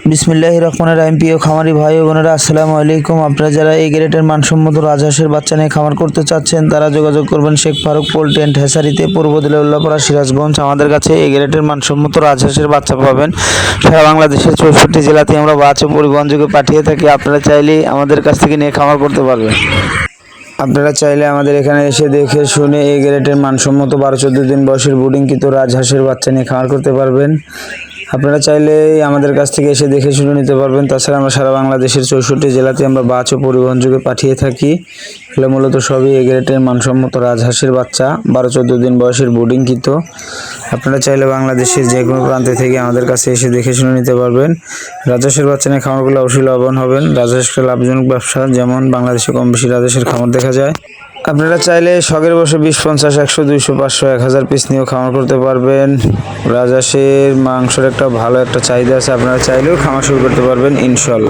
বিসমিল্লাহির রহমানির রহিম। প্রিয় খামারি ভাই ও বোনেরা, আসসালামু আলাইকুম। আপনারা যারা এই গ্রেডের মানসম্মত রাজহাঁসের বাচ্চা নিয়ে খামার করতে চাচ্ছেন, তারা যোগাযোগ করবেন শেখ ফারুক পোল্ট্রি অ্যান্ড হ্যাচারিতে, পূর্ব দিলে উল্লাপাড়া, সিরাজগঞ্জ। আমাদের কাছে এই গ্রেডের মানসম্মত রাজহাঁসের বাচ্চা পাবেন। সারা বাংলাদেশের 64 জেলাতে আমরা বাচ্চা পরিবহনযোগে পাঠিয়ে থাকি। আপনারা চাইলেই আমাদের কাছ থেকে নিয়ে খামার করতে পারবেন। আপনারা চাইলে আমাদের এখানে এসে দেখে শুনে এই গ্রেডের মানসম্মত 12-14 দিন বয়সের ব্রুডিংকৃত রাজহাঁসের বাচ্চা নিয়ে খামার করতে পারবেন। আপনারা চাইলে আমাদের কাছ থেকে এসে দেখে শুনে নিতে পারবেন। তাছাড়া আমরা সারা বাংলাদেশের 64 জেলাতে আমরা বাছ ও পরিবহনযোগে পাঠিয়ে থাকি। এগুলো মূলত সবই এ গ্রেডের মানসম্মত রাজহাঁসের বাচ্চা, 12-14 দিন বয়সের ব্রুডিংকৃত। আপনারা চাইলে বাংলাদেশের যে কোনো প্রান্তে থেকে আমাদের কাছে এসে দেখে শুনে নিতে পারবেন। রাজহাঁসের বাচ্চা নিয়ে খামারগুলো অবশ্যই লাভবান হবেন। রাজহাঁস একটা লাভজনক ব্যবসা, যেমন বাংলাদেশে কম বেশি রাজহাঁসের খামার দেখা যায়। আপনারা চাইলে শখের বসে 20, 50, 100, 200, 500, 1000 পিস নিয়েও খামার করতে পারবেন। রাজহাঁসের মাংসের একটা ভালো একটা চাহিদা আছে, আপনারা চাইলেও খামার শুরু করতে পারবেন ইনশাল্লাহ।